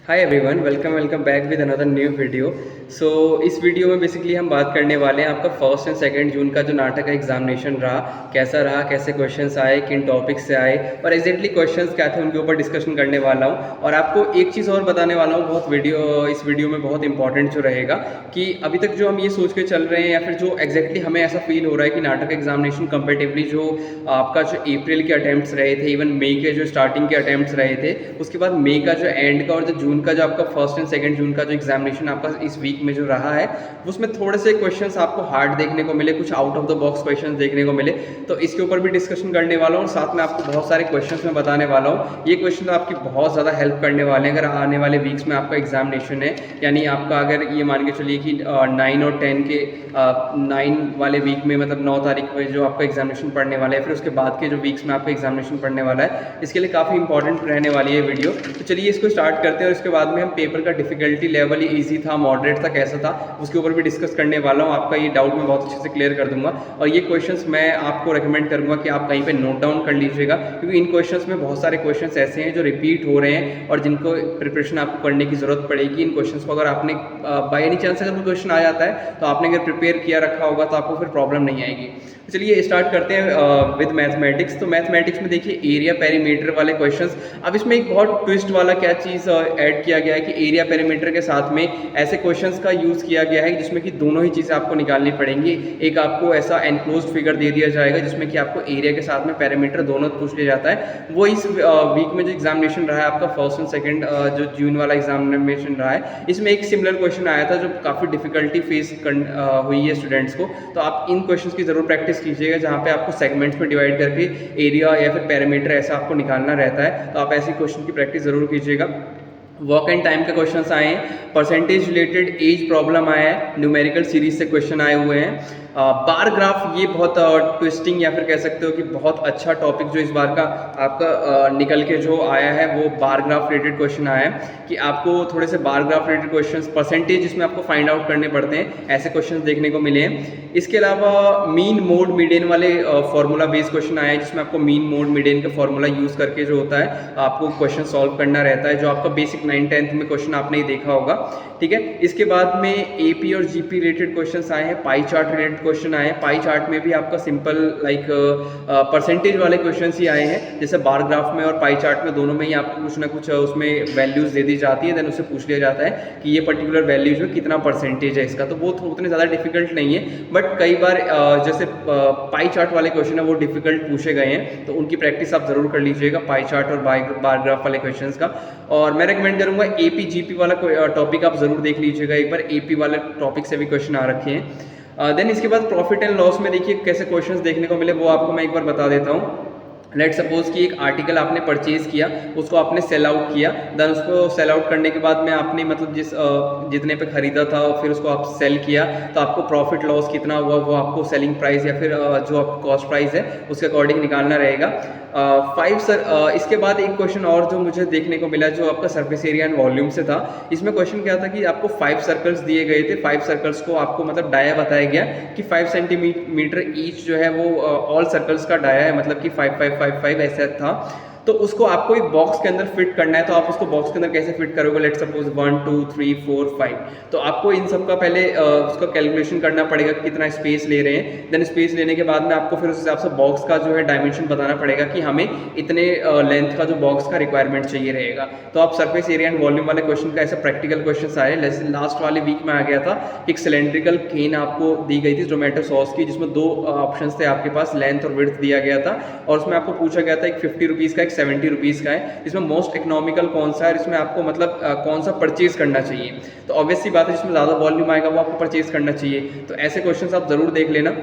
Hi everyone, welcome back with another new video. So इस video में basically हम बात करने वाले हैं आपका फर्स्ट एंड सेकंड जून का जो नाटक का एग्जामिनेशन रहा, कैसे क्वेश्चंस आए, किन टॉपिक से आए और एग्जैक्टली क्वेश्चंस क्या थे, उनके ऊपर डिस्कशन करने वाला हूं। और आपको एक चीज़ और बताने वाला हूं, इस वीडियो में बहुत इंपॉर्टेंट जो रहेगा कि अभी तक जो हम ये सोच के चल रहे हैं या फिर जो एग्जैक्टली हमें ऐसा फील हो रहा है कि नाटक एग्जामिनेशन कंपेरेटिवली जो आपका जो अप्रैल के अटैम्प्ट्स रहे थे, इवन मई के जो स्टार्टिंग के अटैम्प्ट्स रहे थे, उसके बाद मई का जो एंड का और जो जून का जो आपका फर्स्ट एंड सेकंड जून का जो एग्जामिनेशन आपका इस वीक में जो रहा है, उसमें थोड़े से क्वेश्चंस आपको हार्ड देखने को मिले, कुछ out of the box questions देखने को मिले। तो इसके ऊपर भी डिस्कशन करने वाला हूँ और साथ में आपको बहुत सारे क्वेश्चंस मैं बताने वाला हूँ। ये क्वेश्चन आपकी बहुत ज़्यादा हेल्प करने वाले हैं अगर आने वाले वीक्स में आपका एग्जामिनेशन है, यानी आपका अगर ये मान के चलिए कि 9 और 10 के 9 वाले वीक में, मतलब 9 तारीख में जो आपका एग्जामिनेशन पढ़ने वाला है, फिर उसके बाद के जो वीक्स में आपका एग्जामिनेशन पढ़ने वाला है, इसके लिए काफ़ी इंपॉर्टेंट रहने वाली है वीडियो। तो चलिए इसको स्टार्ट करते हैं और इसके बाद में हम पेपर का डिफिकल्टी लेवल, ईजी था, मॉडरेट था, कैसा था, उसके ऊपर भी डिस्कस करने वाला हूँ। आपका ये डाउट मैं बहुत अच्छे से क्लियर कर दूंगा और ये क्वेश्चंस मैं आपको रेकमेंड करूंगा कि आप कहीं पे नोट डाउन कर लीजिएगा, क्योंकि इन क्वेश्चंस में बहुत सारे क्वेश्चंस ऐसे हैं जो रिपीट हो रहे हैं और जिनको प्रिपरेशन आपको करने की ज़रूरत पड़ेगी। इन क्वेश्चंस को अगर आपने बाय एनी चांस अगर कोई क्वेश्चन आ जाता है तो आपने अगर प्रिपेयर किया रखा होगा तो आपको फिर प्रॉब्लम नहीं आएगी। तो चलिए स्टार्ट करते हैं विद मैथमेटिक्स। तो मैथमेटिक्स में देखिए एरिया पेरीमीटर वाले क्वेश्चंस। अब इसमें एक बहुत ट्विस्ट वाला क्या चीज़ ऐड किया गया है कि एरिया पेरीमीटर के साथ में ऐसे क्वेश्चंस का यूज़ किया गया है जिसमें कि दोनों ही चीज़ें आपको निकालनी पड़ेंगी। एक आपको ऐसा एनक्लोज्ड फिगर दे दिया जाएगा जिसमें कि आपको एरिया के साथ में पेरीमीटर दोनों पूछ लिया जाता है। वो इस वीक में जो एग्जामिनेशन रहा है आपका फर्स्ट एंड सेकंड जो जून वाला एग्जामिनेशन रहा है, इसमें एक सिमिलर क्वेश्चन आया था जो काफ़ी डिफिकल्टी फेस हुई है स्टूडेंट्स को। तो आप इन क्वेश्चंस की ज़रूर प्रैक्टिस कीजिएगा जहाँ पे आपको सेगमेंट्स में डिवाइड करके एरिया या फिर पेरीमीटर ऐसा आपको निकालना रहता है। तो आप ऐसी क्वेश्चन की प्रैक्टिस ज़रूर कीजिएगा। वर्क एंड टाइम के क्वेश्चंस आए हैं, परसेंटेज रिलेटेड एज प्रॉब्लम आया है, न्यूमेरिकल सीरीज से क्वेश्चन आए हुए हैं। बार ग्राफ, ये बहुत ट्विस्टिंग या फिर कह सकते हो कि बहुत अच्छा टॉपिक जो इस बार का आपका निकल के जो आया है वो बार ग्राफ रिलेटेड क्वेश्चन आया है कि आपको थोड़े से bar graph related questions, percentage जिसमें आपको फाइंड आउट करने पड़ते हैं, ऐसे क्वेश्चंस देखने को मिले हैं। इसके अलावा मीन मोड मीडियन वाले फॉर्मूला बेस्ड क्वेश्चन आए हैं जिसमें आपको मीन मोड मीडियन का फॉर्मूला यूज़ करके जो होता है आपको क्वेश्चन सॉल्व करना रहता है, जो आपका बेसिक 9th-10th में क्वेश्चन आपने ही देखा होगा। ठीक है, इसके बाद में एपी और जीपी रिलेटेड क्वेश्चंस आए हैं, पाई चार्ट रिलेटेड क्वेश्चन आए हैं। पाई चार्ट में भी आपका सिंपल लाइक परसेंटेज वाले क्वेश्चंस ही आए हैं, जैसे बार ग्राफ में और पाई चार्ट में दोनों में ही आपको कुछ ना कुछ उसमें वैल्यूज दे दी जाती है, देन उससे पूछ लिया जाता है कि ये पर्टिकुलर वैल्यू जो कितना परसेंटेज है इसका। तो वो उतने ज़्यादा डिफिकल्ट नहीं है, बट कई बार जैसे पाई चार्ट वाले क्वेश्चन है वो डिफिकल्ट पूछे गए हैं, तो उनकी प्रैक्टिस आप जरूर कर लीजिएगा पाई चार्ट और बार ग्राफ वाले क्वेश्चंस का। और मैं रेकमेंड करूंगा एपी जीपी वाला टॉपिक आप जरूर देख लीजिएगा एक बार, एपी वाले टॉपिक से भी क्वेश्चन आ रखे हैं। देन इसके बाद प्रॉफिट एंड लॉस में देखिए कैसे क्वेश्चंस देखने को मिले, वो आपको मैं एक बार बता देता हूँ। लेट सपोज कि एक आर्टिकल आपने परचेज किया, उसको आपने सेल आउट किया, देन उसको सेल आउट करने के बाद में आपने मतलब जितने पे खरीदा था फिर उसको आप सेल किया, तो आपको प्रॉफिट लॉस कितना हुआ वो आपको सेलिंग प्राइस या फिर जो आपको कॉस्ट प्राइस है उसके अकॉर्डिंग निकालना रहेगा। इसके बाद एक क्वेश्चन और जो मुझे देखने को मिला जो आपका सरफेस एरिया एंड वॉल्यूम से था। इसमें क्वेश्चन क्या था कि आपको 5 सर्कल्स दिए गए थे, 5 सर्कल्स को आपको मतलब डाया बताया गया कि 5 सेंटीमीटर ईच जो है वो ऑल सर्कल्स का डाया है, मतलब कि 5 ऐसा था। तो उसको आपको एक बॉक्स के अंदर फिट करना है, तो आप उसको बॉक्स के अंदर कैसे फिट करोगे, लेट सपोज 1 2 3 4 5, तो आपको इन सब का पहले उसका कैलकुलेशन करना पड़ेगा कि कितना स्पेस ले रहे हैं। देन स्पेस लेने के बाद में आपको फिर उस हिसाब से बॉक्स का जो है डायमेंशन बताना पड़ेगा कि हमें इतने लेंथ का जो बॉक्स का रिक्वायरमेंट चाहिए रहेगा। तो आप सरफेस एरिया एंड वॉल्यूम वाले क्वेश्चन का ऐसा प्रैक्टिकल क्वेश्चन आए। लास्ट वाले वीक में आ गया था एक सिलेंड्रिकल केन आपको दी गई थी टोमेटो सॉस की, जिसमें 2 ऑप्शन थे आपके पास, लेंथ और विड्थ दिया गया था, और उसमें आपको पूछा गया था एक 50 रुपीज़ का, एक 70 रुपीज़ का है, इसमें मोस्ट इकोनॉमिकल कौन सा है, इसमें आपको मतलब कौन सा परचेज करना चाहिए। तो ऑब्वियस सी बात है जिसमें ज़्यादा वॉल्यूम आएगा वो आपको परचेज करना चाहिए। तो ऐसे क्वेश्चंस आप ज़रूर देख लेना।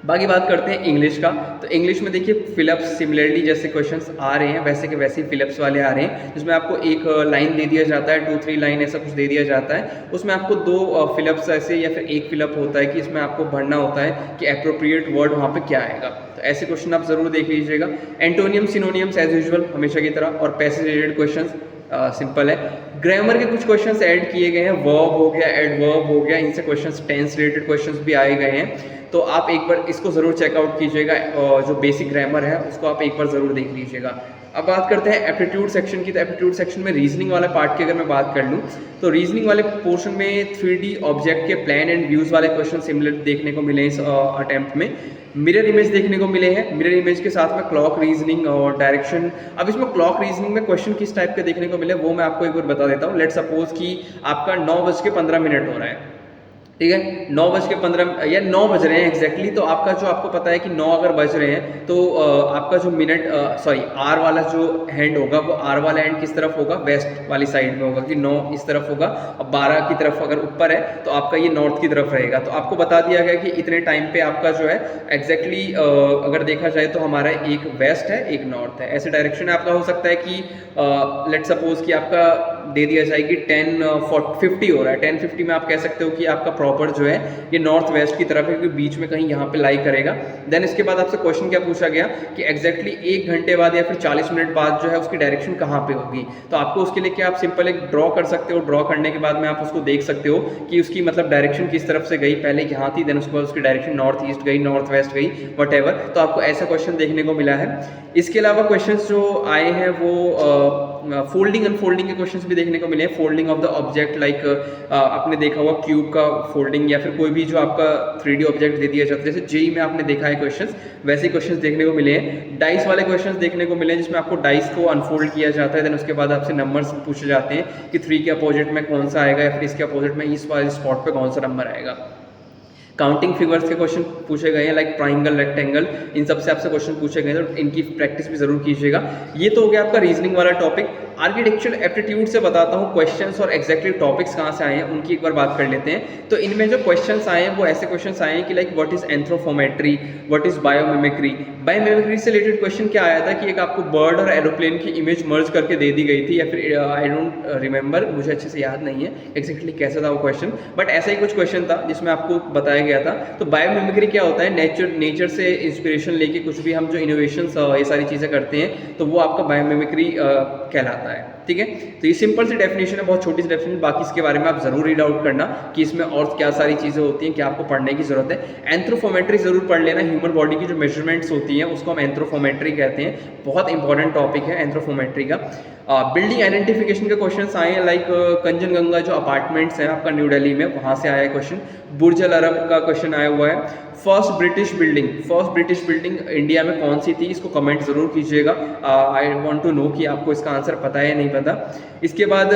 बाकी बात करते हैं इंग्लिश का। तो इंग्लिश में देखिए फिलअप्स सिमिलरली जैसे क्वेश्चंस आ रहे हैं वैसे के वैसे ही फिलअप्स वाले आ रहे हैं, जिसमें आपको एक लाइन दे दिया जाता है, 2-3 लाइन ऐसा कुछ दे दिया जाता है, उसमें आपको 2 फिलअप्स ऐसे या फिर एक फिलअप होता है कि इसमें आपको भरना होता है कि एप्रोप्रिएट वर्ड वहाँ पे क्या आएगा। तो ऐसे क्वेश्चन आप जरूर देख लीजिएगा। एंटोनियम सिनोनियम्स एज यूजुअल हमेशा की तरह, और पैसेज रिलेटेड क्वेश्चंस सिंपल है। ग्रामर के कुछ क्वेश्चंस ऐड किए गए हैं, वर्ब हो गया, एडवर्ब हो गया, इनसे क्वेश्चंस टेंस रिलेटेड क्वेश्चंस भी आए गए हैं। तो आप एक बार इसको ज़रूर चेकआउट कीजिएगा, जो बेसिक ग्रामर है उसको आप एक बार ज़रूर देख लीजिएगा। अब बात करते हैं एप्टीट्यूड सेक्शन की। तो एप्टीट्यूड सेक्शन में रीजनिंग वाले पार्ट की अगर मैं बात कर लूँ तो रीजनिंग वाले पोर्शन में 3D ऑब्जेक्ट के प्लान एंड व्यूज़ वाले क्वेश्चन सिमिलर देखने को मिले इस अटेम्प्ट में। मिरर इमेज देखने को मिले हैं, मिरर इमेज के साथ में क्लॉक रीजनिंग और डायरेक्शन। अब इसमें क्लॉक रीजनिंग में क्वेश्चन किस टाइप के देखने को मिले वो मैं आपको एक बार बता देता हूँ। लेट सपोज कि आपका 9:15 हो रहा है, ठीक है, 9:15 या 9 बज रहे हैं एग्जैक्टली। तो आपका जो आपको पता है कि 9 अगर बज रहे हैं तो आपका जो मिनट आर वाला जो हैंड होगा वो आर वाला हैंड किस तरफ होगा, वेस्ट वाली साइड में होगा कि 9 इस तरफ होगा। अब 12 की तरफ अगर ऊपर है तो आपका ये नॉर्थ की तरफ रहेगा। तो आपको बता दिया गया कि इतने टाइम पे आपका जो है एग्जैक्टली अगर देखा जाए तो हमारा एक वेस्ट है एक नॉर्थ है। ऐसे डायरेक्शन आपका हो सकता है कि लेट सपोज कि आपका दे दिया जाए कि 10:50 हो रहा है, 10:50 में आप कह सकते हो कि आपका प्रॉपर जो है ये नॉर्थ वेस्ट की तरफ है क्योंकि बीच में कहीं यहाँ पे लाई करेगा। देन इसके बाद आपसे क्वेश्चन क्या पूछा गया कि एग्जैक्टली 1 घंटे बाद या फिर 40 मिनट बाद जो है उसकी डायरेक्शन कहाँ पे होगी। तो आपको उसके लिए क्या आप सिंपल एक ड्रॉ कर सकते हो, ड्रॉ करने के बाद में आप उसको देख सकते हो कि उसकी मतलब डायरेक्शन किस तरफ से गई, पहले यहाँ थी देन उसके बाद उसकी डायरेक्शन नॉर्थ ईस्ट गई, नॉर्थ वेस्ट गई, वट। तो आपको ऐसा क्वेश्चन देखने को मिला है। इसके अलावा क्वेश्चन जो आए हैं वो फोल्डिंग अनफोल्डिंग के क्वेश्चंस भी देखने को मिले हैं। Folding of the object like आपने देखा होगा क्यूब का फोल्डिंग या फिर कोई भी जो आपका 3D ऑब्जेक्ट दे दिया जाता है, जैसे जेई में आपने देखा है क्वेश्चंस, वैसे क्वेश्चंस देखने को मिले हैं। डाइस वाले क्वेश्चंस देखने को मिले हैं जिसमें आपको डाइस को अनफोल्ड किया जाता है, देन उसके बाद आपसे नंबर्स पूछे जाते हैं कि 3 के अपोजिट में कौन सा आएगा या फिर इसके अपोजिट में इस वाले स्पॉट पे कौन सा नंबर आएगा। काउंटिंग फिगर्स के क्वेश्चन पूछे गए हैं लाइक ट्राइंगल, रेक्टेंगल, इन सब से आपसे क्वेश्चन पूछे गए हैं तो इनकी प्रैक्टिस भी जरूर कीजिएगा। ये तो हो गया आपका रीजनिंग वाला टॉपिक। आर्किटेक्चरल एप्टीट्यूड से बताता हूँ क्वेश्चंस और एग्जैक्टली टॉपिक्स कहाँ से आए हैं उनकी एक बार बात कर लेते हैं। तो इनमें जो क्वेश्चंस आए हैं वो ऐसे क्वेश्चंस आए हैं कि like what is anthropometry, what is biomimicry. Biomimicry से रिलेटेड क्वेश्चन क्या आया था कि एक आपको बर्ड और एरोप्लेन की इमेज मर्ज करके दे दी गई थी या फिर आई डोंट रिमेंबर, मुझे अच्छे से याद नहीं है एग्जैक्टली कैसा था वो क्वेश्चन, बट ऐसा ही कुछ क्वेश्चन था जिसमें आपको बताया गया था। तो बायोमिमिक्री क्या होता है, नेचर से इंस्पिरेशन लेके कुछ भी हम जो इनोवेशंस ये सारी चीज़ें करते हैं तो वो आपका बायोमिमिक्री कहलाता है, ठीक है। तो ये सिंपल सी डेफिनेशन है, बहुत छोटी सी डेफिनेशन, बाकी इसके बारे में आप जरूर रीड आउट करना कि इसमें और क्या सारी चीज़ें होती हैं, क्या आपको पढ़ने की जरूरत है। एंथ्रोपोमेट्री जरूर पढ़ लेना, ह्यूमन बॉडी की जो मेजरमेंट्स होती हैं उसको हम एंथ्रोपोमेट्री कहते हैं, बहुत इंपॉर्टेंट टॉपिक है एंथ्रोपोमेट्री का। बिल्डिंग आइडेंटिफिकेशन के क्वेश्चन आए हैं लाइक कंचनजंगा जो अपार्टमेंट्स हैं आपका न्यू दिल्ली में, वहाँ से आया है क्वेश्चन। बुर्ज अल अरब का क्वेश्चन आया हुआ है। फर्स्ट ब्रिटिश बिल्डिंग इंडिया में कौन सी थी, इसको कमेंट जरूर कीजिएगा। आई वांट टू नो कि आपको इसका आंसर पता है या नहीं पता। इसके बाद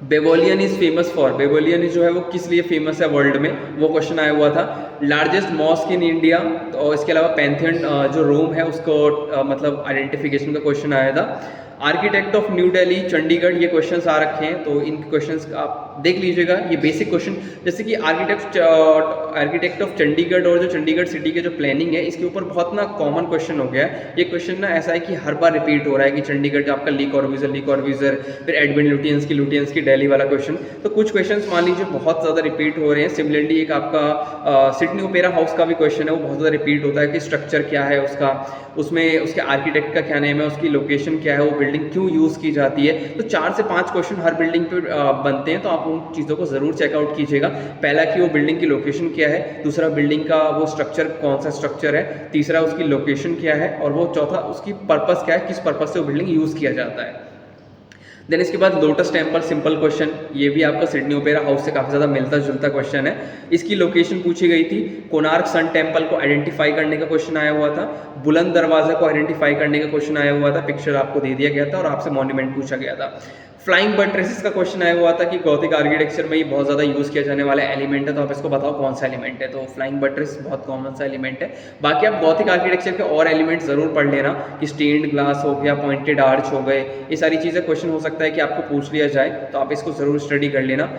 बेबोलियन इज फेमस फॉर, बेबोलियन जो है वो किस लिए फेमस है वर्ल्ड में, वो क्वेश्चन आया हुआ था। लार्जेस्ट मॉस्क इन इंडिया, और इसके अलावा पैंथियन जो रोम है उसको मतलब आइडेंटिफिकेशन का क्वेश्चन आया था। Architect of new Delhi, Chandigarh, ये क्वेश्चंस आ रखे हैं तो इन क्वेश्चंस आप देख लीजिएगा। ये बेसिक क्वेश्चन जैसे कि आर्किटेक्ट ऑफ चंडीगढ़ और जो चंडीगढ़ सिटी के जो प्लानिंग है इसके ऊपर बहुत ना कॉमन क्वेश्चन हो गया है। ये क्वेश्चन ना ऐसा है कि हर बार रिपीट हो रहा है कि चंडीगढ़ आपका ली कॉर्बूजियर, फिर एडविन लुटियंस की दिल्ली वाला क्वेश्चन। तो कुछ क्वेश्चन मान लीजिए बहुत ज़्यादा रिपीट हो रहे हैं। सिमिलरली एक आपका सिडनी ओपेरा हाउस का भी क्वेश्चन है, वो बहुत ज़्यादा रिपीट होता है कि स्ट्रक्चर क्या है उसका, उसमें उसके आर्किटेक्ट का क्या नेम है, उसकी लोकेशन क्या है, वो बिल्डिंग क्यों यूज़ की जाती है। तो 4 से 5 क्वेश्चन हर बिल्डिंग पे बनते हैं, तो आप उन चीज़ों को ज़रूर चेकआउट कीजिएगा। पहला कि वो बिल्डिंग की लोकेशन क्या है, दूसरा बिल्डिंग का वो स्ट्रक्चर कौन सा स्ट्रक्चर है, तीसरा उसकी लोकेशन क्या है, और वो चौथा उसकी पर्पस क्या है, किस पर्पस से वो बिल्डिंग यूज़ किया जाता है। देन इसके बाद लोटस टेम्पल, सिंपल क्वेश्चन, ये भी आपका सिडनी ओपेरा हाउस से काफ़ी ज़्यादा मिलता जुलता क्वेश्चन है। इसकी लोकेशन पूछी गई थी। कोणार्क सन टेम्पल को आइडेंटिफाई करने का क्वेश्चन आया हुआ था। बुलंद दरवाजा को आइडेंटिफाई करने का क्वेश्चन आया हुआ था, पिक्चर आपको दे दिया गया था और आपसे मॉन्यूमेंट पूछा गया था। फ्लाइंग बट्रेसेस का क्वेश्चन आया हुआ था कि गॉथिक आर्किटेक्चर में ये बहुत ज़्यादा यूज़ किया जाने वाला एलिमेंट है, तो आप इसको बताओ कौन सा एलिमेंट है। तो फ्लाइंग बट्रेस बहुत कॉमन सा एलिमेंट है। बाकी आप गॉथिक आर्किटेक्चर के और एलिमेंट ज़रूर पढ़ लेना कि स्टेन्ड ग्लास हो गया, पॉइंटेड आर्च हो गए, ये सारी चीज़ें क्वेश्चन हो सकता है कि आपको पूछ लिया जाए, तो आप इसको ज़रूर स्टडी कर लेना।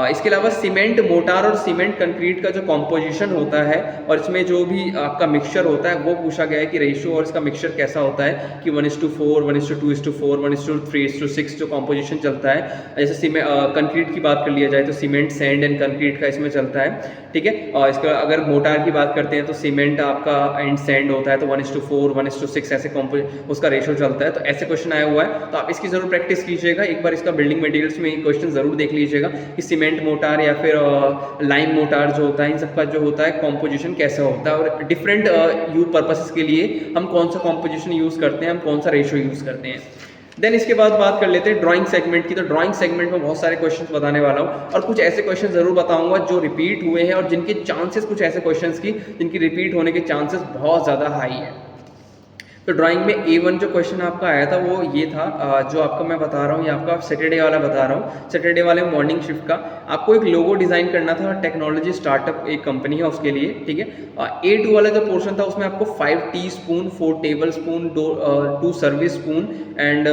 इसके अलावा सीमेंट मोटार और सीमेंट कंक्रीट का जो कॉम्पोजिशन होता है और इसमें जो भी आपका मिक्सचर होता है वो पूछा गया है कि रेशियो और इसका मिक्सचर कैसा होता है कि 1:4, 1:2:4, 1:3:6 जो कॉम्पोजिशन कॉम्पोजिशन चलता है। जैसे कंक्रीट की बात कर लिया जाए तो सीमेंट, सैंड एंड कंक्रीट का इसमें चलता है, ठीक है। और इसका अगर मोटार की बात करते हैं तो सीमेंट आपका एंड सैंड होता है, तो 1:4 1:6 ऐसे उसका रेशो चलता है। तो ऐसे क्वेश्चन आया हुआ है, तो आप इसकी जरूर प्रैक्टिस कीजिएगा। एक बार इसका बिल्डिंग मटेरियल्स में क्वेश्चन जरूर देख लीजिएगा कि सीमेंट मोटार या फिर लाइम मोटार जो होता है, इन सबका जो होता है कॉम्पोजिशन कैसा होता है, और डिफरेंट यू पर्पसेस के लिए हम कौन सा कॉम्पोजिशन यूज करते हैं, हम कौन सा रेशो यूज करते हैं। देन इसके बाद बात कर लेते हैं ड्राइंग सेगमेंट की। तो ड्राइंग सेगमेंट में बहुत सारे क्वेश्चंस बताने वाला हूँ, और कुछ ऐसे क्वेश्चन जरूर बताऊंगा जो रिपीट हुए हैं और जिनके चांसेस, कुछ ऐसे क्वेश्चंस की जिनकी रिपीट होने के चांसेस बहुत ज़्यादा हाई है। तो ड्राइंग में A1 जो क्वेश्चन आपका आया था वो ये था, जो आपको मैं बता रहा हूँ, ये आपका सैटरडे वाला बता रहा हूँ, सैटरडे वाले मॉर्निंग शिफ्ट का। आपको एक लोगो डिज़ाइन करना था, टेक्नोलॉजी स्टार्टअप एक कंपनी है उसके लिए, ठीक है। A2 वाला जो पोर्शन था उसमें आपको 5 tea spoon, 4 table spoon, 2 service spoon and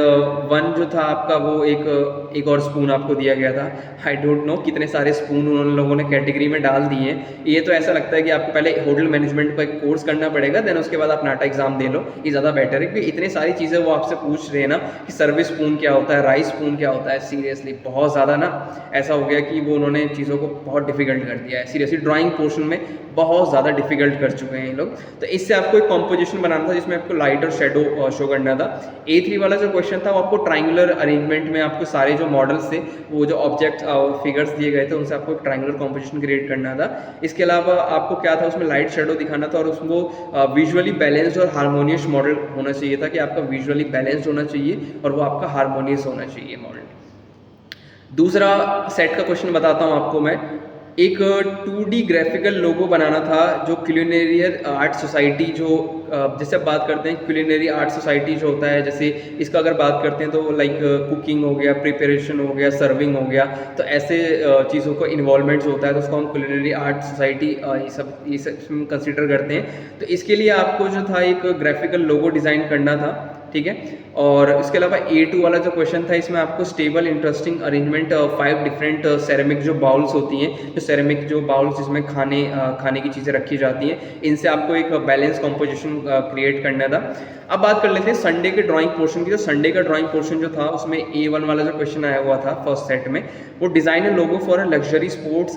1 जो था आपका वो एक और स्पून आपको दिया गया था। आई डोंट नो कितने सारे स्पून उन लोगों ने कैटेगरी में डाल दिए हैं। ये तो ऐसा लगता है कि आपको पहले होटल मैनेजमेंट का एक कोर्स करना पड़ेगा, देन उसके बाद आप नाटा एग्जाम दे लो, ये ज़्यादा बेटर है। क्योंकि इतनी सारी चीज़ें वो आपसे पूछ रहे हैं ना कि सर्विस स्पून क्या होता है, राइस स्पून क्या होता है, सीरियसली बहुत ज़्यादा ना ऐसा हो गया कि वो उन्होंने चीज़ों को बहुत डिफिकल्ट कर दिया है। सीरियसली ड्राइंग पोर्शन में बहुत ज़्यादा डिफिकल्ट कर चुके हैं ये लोग। तो इससे आपको एक कॉम्पोजिशन बनाना था जिसमें आपको लाइट और शेडो शो करना था। A3 वाला जो क्वेश्चन था वो आपको ट्राइंगुलर अरेंजमेंट में आपको सारे जो मॉडल्स थे, वो जो ऑब्जेक्ट फिगर्स दिए गए थे, उनसे आपको एक ट्राइंगुलर कॉम्पोजिशन क्रिएट करना था। इसके अलावा आपको क्या था, उसमें लाइट शेडो दिखाना था और उसको विजुअली बैलेंस्ड और हारमोनियस मॉडल होना चाहिए था, कि आपका विजुअली बैलेंस्ड होना चाहिए और वो आपका हारमोनियस होना चाहिए मॉडल। दूसरा सेट का क्वेश्चन बताता हूँ आपको मैं। एक 2D ग्राफिकल लोगो बनाना था, जो क्यूलिनरी आर्ट सोसाइटी, जो जैसे आप बात करते हैं क्यूलिनरी आर्ट सोसाइटी जो होता है, जैसे इसका अगर बात करते हैं तो लाइक कुकिंग हो गया, प्रिपरेशन हो गया, सर्विंग हो गया, तो ऐसे चीज़ों का इन्वॉल्वमेंट होता है, तो उसको हम क्यूलिनरी आर्ट सोसाइटी ये सब कंसिडर करते हैं। तो इसके लिए आपको जो था एक ग्राफिकल लोगो डिज़ाइन करना था, ठीक है। और इसके अलावा A2 वाला जो क्वेश्चन था, इसमें आपको stable interesting arrangement 5 different ceramic जो बाउल्स होती हैं, जो सेरेमिक जो बाउल्स जिसमें खाने की चीज़ें रखी जाती हैं, इनसे आपको एक बैलेंस कॉम्पोजिशन क्रिएट करना था। अब बात कर लेते हैं संडे के ड्राइंग पोर्शन की। तो संडे का ड्राइंग पोर्शन जो था उसमें A1 वाला जो क्वेश्चन आया हुआ था फर्स्ट सेट में, वो design A logo for a luxury sports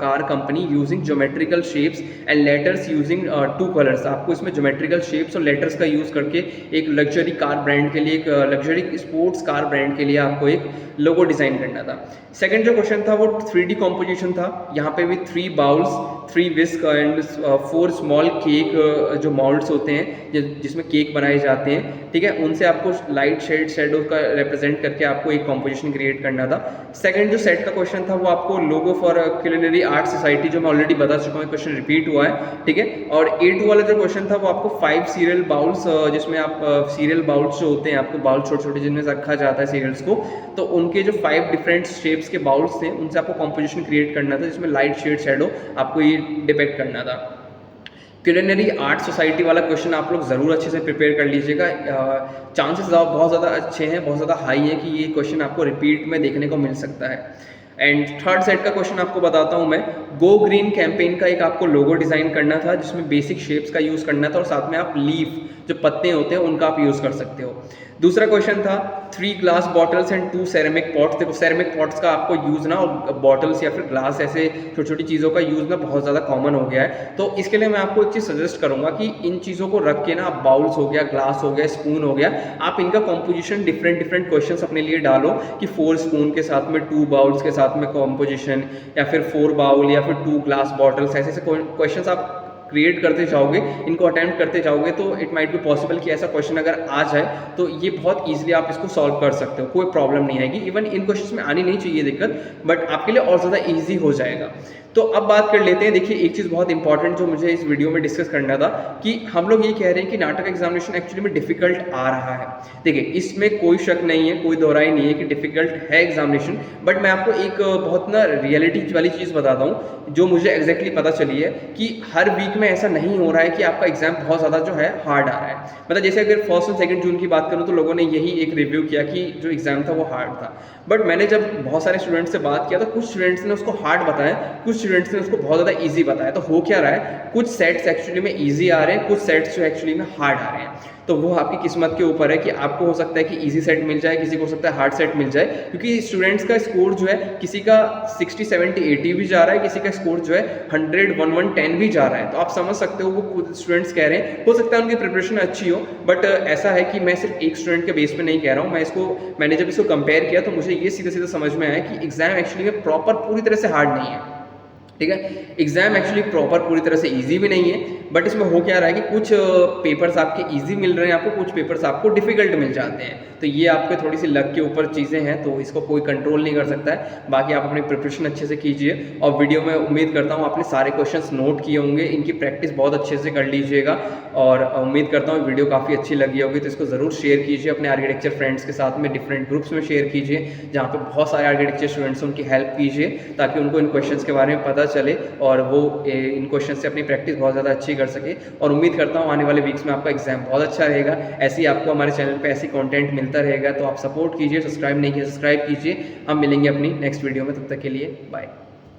car company using geometrical shapes and letters using 2 colours. आपको इसमें ज्योमेट्रिकल शेप्स और लेटर्स का यूज़ करके एक लग्जरी कार ब्रांड के लिए, एक लग्जरी स्पोर्ट्स कार ब्रांड के लिए आपको एक लोगो डिज़ाइन करना था। सेकंड जो क्वेश्चन था वो 3D कॉम्पोजिशन था। यहाँ पे भी 3 bowls, 3 whisk and 4 small cake जो मॉल्ड्स होते हैं जिसमें केक बनाए जाते हैं, ठीक है, उनसे आपको लाइट शेड शेडो का रिप्रेजेंट करके आपको एक कॉम्पोजिशन क्रिएट करना था। सेकंड जो सेट का क्वेश्चन था वो आपको लोगो फॉर क्यूलिनरी आर्ट सोसाइटी, जो मैं ऑलरेडी बता चुका हूँ, क्वेश्चन रिपीट हुआ है, ठीक है। और A2 वाला जो क्वेश्चन था वो आपको 5 सीरियल बाउल्स, जिसमें आप सीरियल बाउल्स जो होते हैं, आपको बाउल छोटे छोटे जिनमें रखा जाता है सीरियल्स को, तो उनके जो 5 डिफरेंट शेप्स के बाउल्स थे उनसे आपको कॉम्पोजिशन क्रिएट करना था, जिसमें लाइट शेड शेडो आपको ये डिपेक्ट करना था। क्यूलिनरी आर्ट सोसाइटी वाला क्वेश्चन आप लोग ज़रूर अच्छे से प्रिपेयर कर लीजिएगा। चांसेस बहुत ज़्यादा अच्छे हैं, बहुत ज़्यादा हाई है कि ये क्वेश्चन आपको रिपीट में देखने को मिल सकता है। एंड थर्ड सेट का क्वेश्चन आपको बताता हूँ मैं। गो ग्रीन कैंपेन का एक आपको लोगो डिज़ाइन करना था, जिसमें बेसिक शेप्स का यूज़ करना था और साथ में आप लीफ जो पत्ते होते हैं उनका आप यूज़ कर सकते हो। दूसरा क्वेश्चन था 3 glass bottles and 2 ceramic pots. देखो सेरेमिक पॉट्स का आपको यूज़ ना, और बॉटल्स या फिर ग्लास ऐसे छोटी छोटी चीज़ों का यूज़ ना बहुत ज़्यादा कॉमन हो गया है। तो इसके लिए मैं आपको एक चीज़ सजेस्ट करूँगा कि इन चीज़ों को रख के ना, आप बाउल्स हो गया, ग्लास हो गया, स्पून हो गया, आप इनका कॉम्पोजिशन डिफरेंट क्वेश्चंस अपने लिए डालो कि 4 स्पून के साथ में 2 बाउल्स के साथ में कॉम्पोजिशन, या फिर 4 बाउल या फिर 2 ग्लास बॉटल्स, ऐसे क्वेश्चंस आप क्रिएट करते जाओगे, इनको अटेम्प्ट करते जाओगे, तो इट माइट बी पॉसिबल कि ऐसा क्वेश्चन अगर आ जाए तो ये बहुत ईजिली आप इसको सॉल्व कर सकते हो, कोई प्रॉब्लम नहीं आएगी। इवन इन क्वेश्चंस में आनी नहीं चाहिए दिक्कत, बट आपके लिए और ज़्यादा ईजी हो जाएगा। तो अब बात कर लेते हैं। देखिए एक चीज़ बहुत इंपॉर्टेंट जो मुझे इस वीडियो में डिस्कस करना था, कि हम लोग ये कह रहे हैं कि नाटक एग्जामिनेशन एक्चुअली में डिफिकल्ट आ रहा है। देखिए इसमें कोई शक नहीं है, कोई दोहराई नहीं है कि डिफिकल्ट है एग्जामिनेशन, बट मैं आपको एक बहुत ना रियलिटी वाली चीज़ बताता हूँ जो मुझे एग्जैक्टली पता चली है, कि हर वीक में ऐसा नहीं हो रहा है कि आपका एग्जाम बहुत ज़्यादा जो है हार्ड आ रहा है। मतलब जैसे अगर 1 और 2 जून की बात करूँ तो लोगों ने यही एक रिव्यू किया कि जो एग्ज़ाम था वो हार्ड था, बट मैंने जब बहुत सारे स्टूडेंट्स से बात किया तो कुछ स्टूडेंट्स ने उसको हार्ड बताया, कुछ स्टूडेंट्स ने उसको बहुत ज़्यादा ईजी बताया। तो हो क्या रहा है, कुछ सेट्स एक्चुअली में ईजी आ रहे हैं, कुछ सेट्स जो एक्चुअली में हार्ड आ रहे हैं। तो वो आपकी किस्मत के ऊपर है कि आपको हो सकता है कि इजी सेट मिल जाए, किसी को हो सकता है हार्ड सेट मिल जाए, क्योंकि स्टूडेंट्स का स्कोर जो है किसी का 60, 70, 80 भी जा रहा है, किसी का स्कोर जो है 100, 110 भी जा रहा है। तो आप समझ सकते हो वो खुद स्टूडेंट्स कह रहे हैं, हो सकता है उनकी प्रिपरेशन अच्छी हो, बट ऐसा है कि मैं सिर्फ एक स्टूडेंट के बेस पे नहीं कह रहा हूँ। मैंने जब इसको कंपेयर किया तो मुझे ये सीधा सीधा समझ में आया कि एग्जाम एक्चुअली में प्रॉपर पूरी तरह से हार्ड नहीं है, ठीक है। एग्जाम एक्चुअली प्रॉपर पूरी तरह से इजी भी नहीं है, बट इसमें हो क्या रहा है कि कुछ पेपर्स आपके इजी मिल रहे हैं आपको, कुछ पेपर्स आपको डिफिकल्ट मिल जाते हैं। तो ये आपके थोड़ी सी लक के ऊपर चीज़ें हैं, तो इसको कोई कंट्रोल नहीं कर सकता है। बाकी आप अपनी प्रिपरेशन अच्छे से कीजिए, और वीडियो में उम्मीद करता हूँ आपने सारे क्वेश्चंस नोट किए होंगे, इनकी प्रैक्टिस बहुत अच्छे से कर लीजिएगा। और उम्मीद करता हूँ वीडियो काफ़ी अच्छी लगी होगी, तो इसको ज़रूर शेयर कीजिए अपने आर्किटेक्चर फ्रेंड्स के साथ में, डिफरेंट ग्रुप्स में शेयर कीजिए जहाँ पे बहुत सारे आर्किटेक्चर स्टूडेंट्स हैं, उनकी हेल्प कीजिए ताकि उनको इन क्वेश्चंस के बारे में पता चले और वो इन क्वेश्चन से अपनी प्रैक्टिस बहुत ज़्यादा अच्छी कर सके। और उम्मीद करता हूँ आने वाले वीक्स में आपका एग्जाम बहुत अच्छा रहेगा। ऐसे ही आपको हमारे चैनल पे ऐसी कंटेंट मिलता रहेगा, तो आप सपोर्ट कीजिए, सब्सक्राइब नहीं किया सब्सक्राइब कीजिए। हम मिलेंगे अपनी नेक्स्ट वीडियो में, तब तक के लिए बाय।